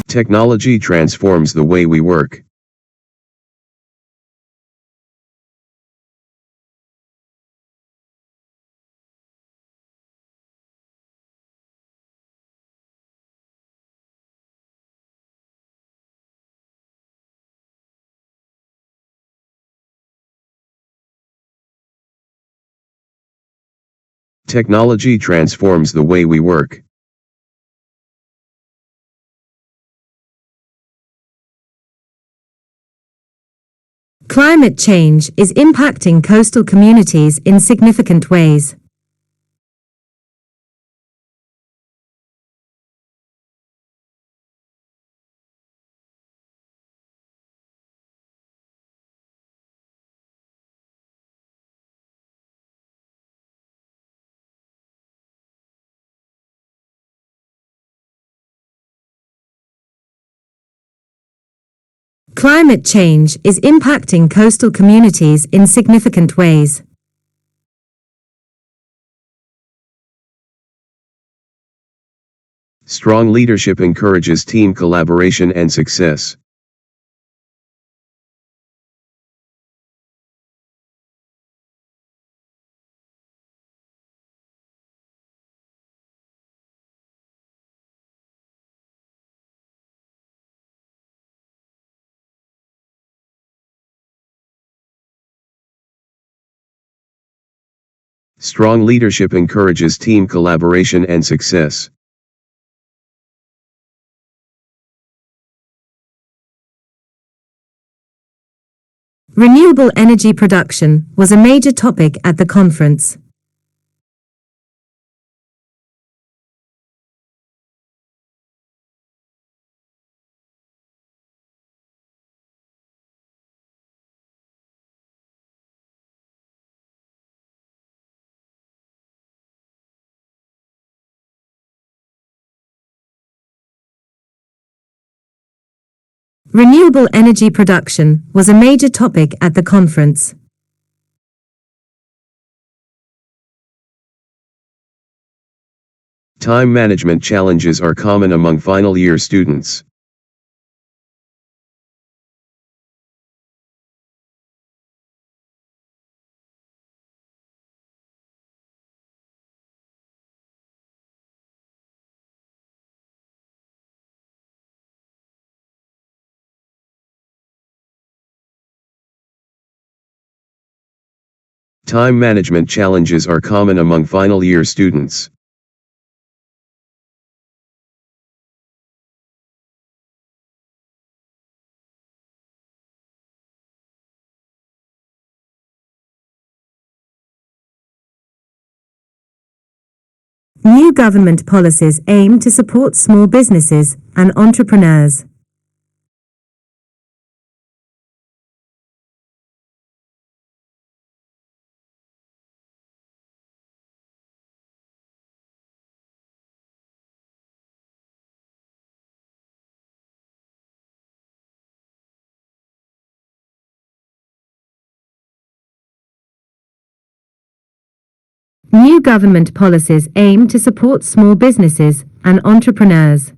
Technology transforms the way we work. Technology transforms the way we work. Climate change is impacting coastal communities in significant ways. Climate change is impacting coastal communities in significant ways. Strong leadership encourages team collaboration and success. Strong leadership encourages team collaboration and success. Renewable energy production was a major topic at the conference. Renewable energy production was a major topic at the conference. Time management challenges are common among final year students. Time management challenges are common among final year students. New government policies aim to support small businesses and entrepreneurs. New government policies aim to support small businesses and entrepreneurs.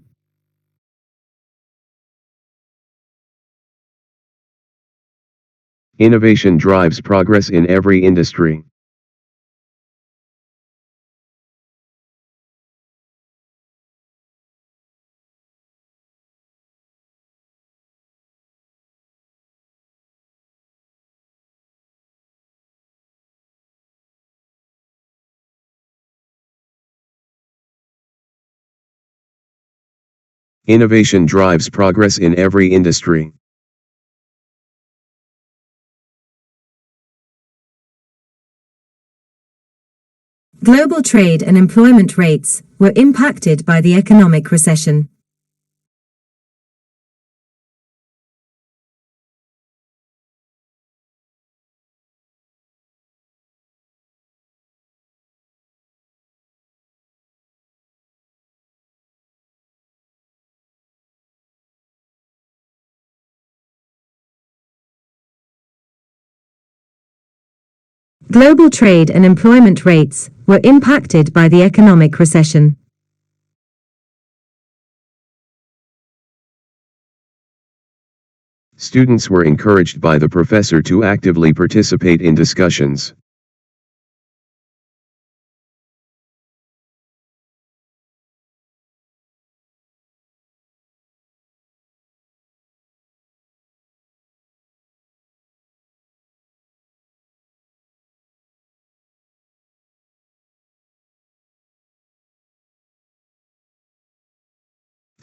Innovation drives progress in every industry. Innovation drives progress in every industry. Global trade and employment rates were impacted by the economic recession. Global trade and employment rates were impacted by the economic recession. Students were encouraged by the professor to actively participate in discussions.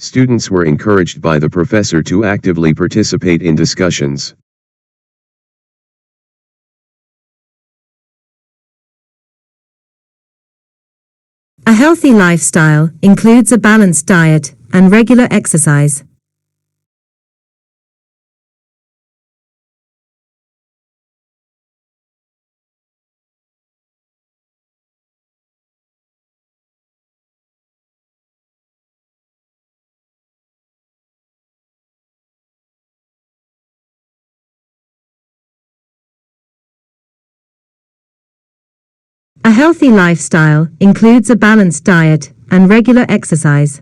Students were encouraged by the professor to actively participate in discussions. A healthy lifestyle includes a balanced diet and regular exercise. A healthy lifestyle includes a balanced diet and regular exercise.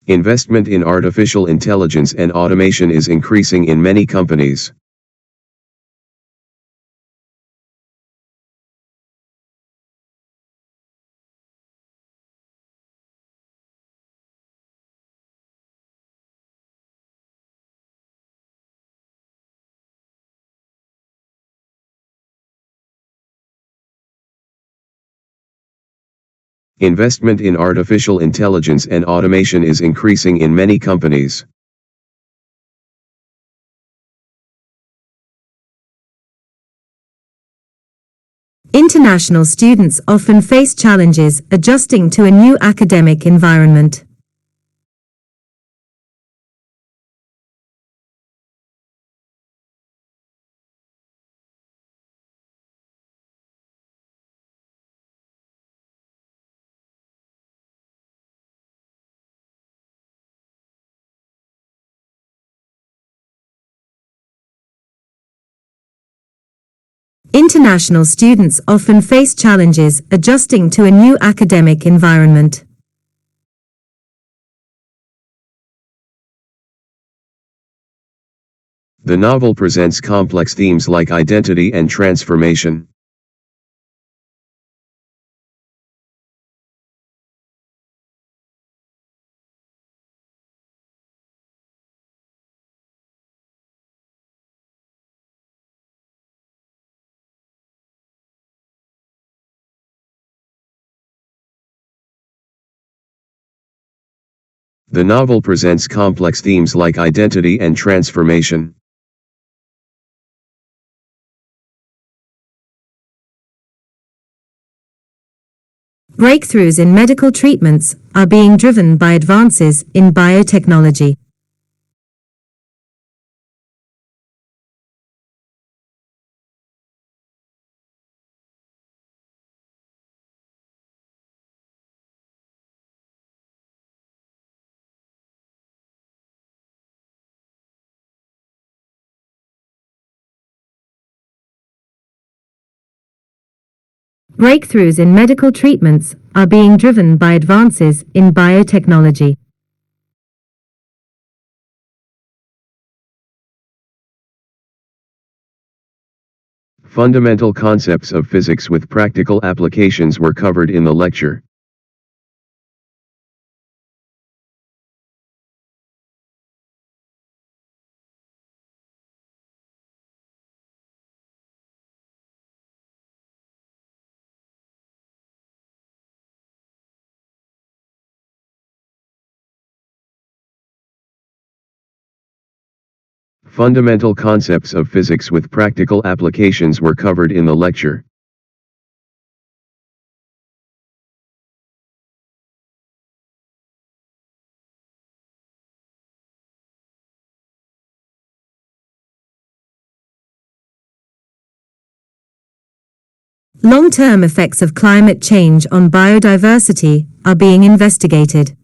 Investment in artificial intelligence and automation is increasing in many companies. Investment in artificial intelligence and automation is increasing in many companies. International students often face challenges adjusting to a new academic environment. International students often face challenges adjusting to a new academic environment. The novel presents complex themes like identity and transformation. The novel presents complex themes like identity and transformation. Breakthroughs in medical treatments are being driven by advances in biotechnology. Breakthroughs in medical treatments are being driven by advances in biotechnology. Fundamental concepts of physics with practical applications were covered in the lecture. Fundamental concepts of physics with practical applications were covered in the lecture. Long-term effects of climate change on biodiversity are being investigated.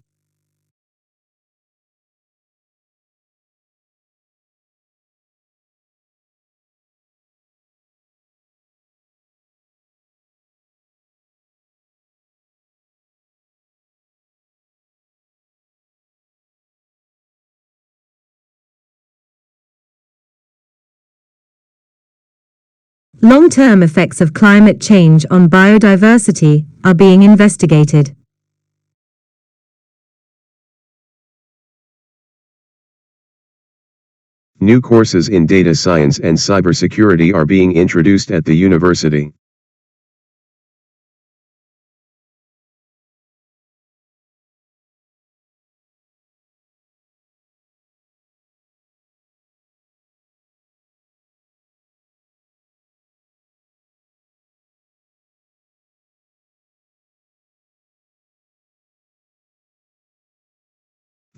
Long-term effects of climate change on biodiversity are being investigated. New courses in data science and cybersecurity are being introduced at the university.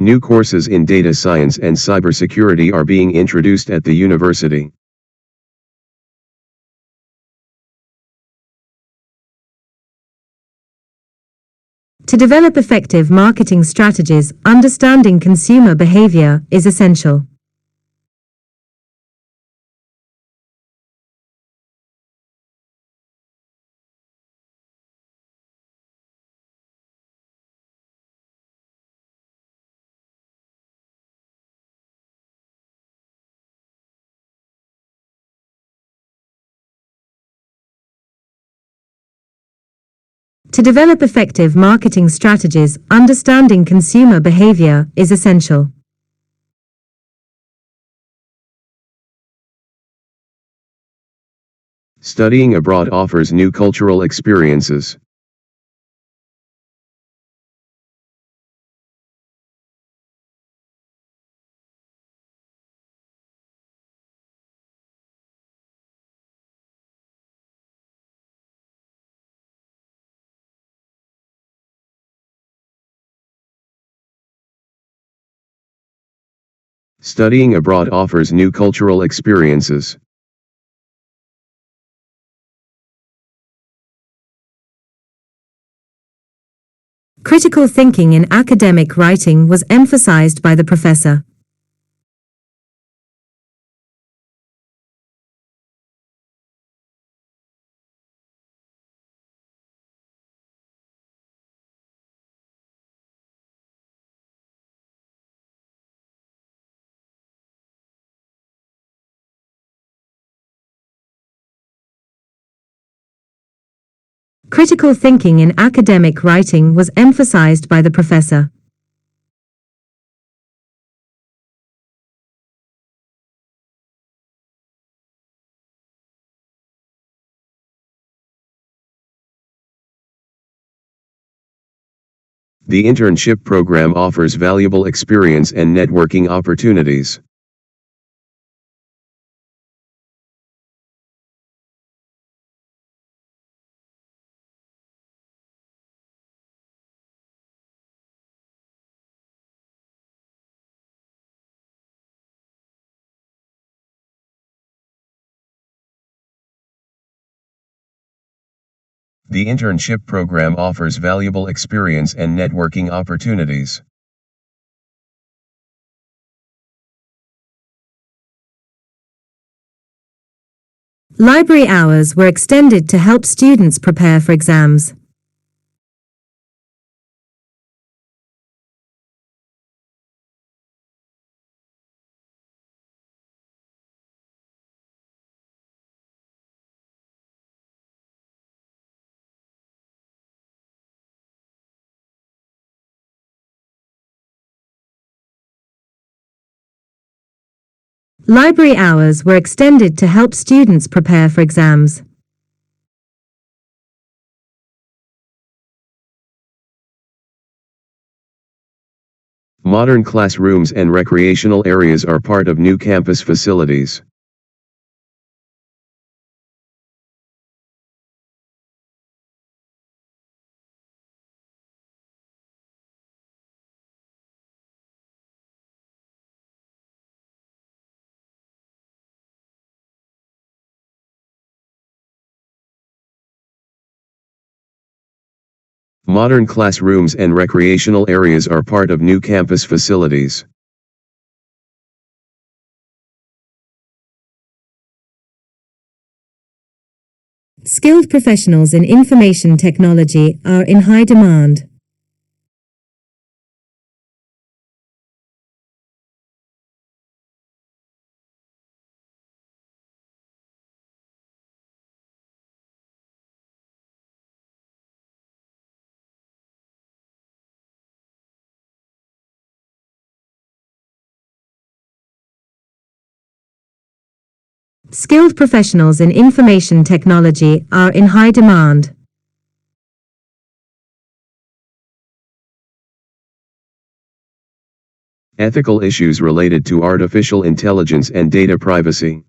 New courses in data science and cybersecurity are being introduced at the university. To develop effective marketing strategies, understanding consumer behavior is essential. To develop effective marketing strategies, understanding consumer behavior is essential. Studying abroad offers new cultural experiences. Studying abroad offers new cultural experiences. Critical thinking in academic writing was emphasized by the professor. Critical thinking in academic writing was emphasized by the professor. The internship program offers valuable experience and networking opportunities. The internship program offers valuable experience and networking opportunities. Library hours were extended to help students prepare for exams. Library hours were extended to help students prepare for exams. Modern classrooms and recreational areas are part of new campus facilities. Modern classrooms and recreational areas are part of new campus facilities. Skilled professionals in information technology are in high demand. Skilled professionals in information technology are in high demand. Ethical issues related to artificial intelligence and data privacy.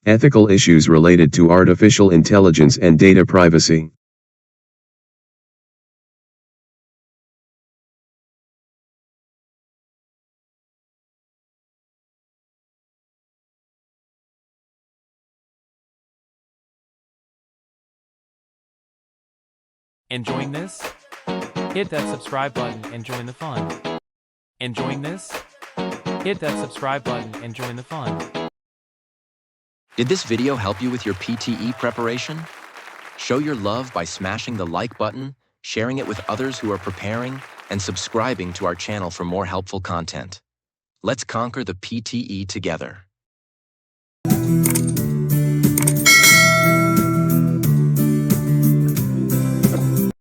Ethical issues related to artificial intelligence and data privacy. Enjoying this? Hit that subscribe button and join the fun. Enjoying this? Hit that subscribe button and join the fun. Did this video help you with your PTE preparation? Show your love by smashing the like button, sharing it with others who are preparing, and subscribing to our channel for more helpful content. Let's conquer the PTE together.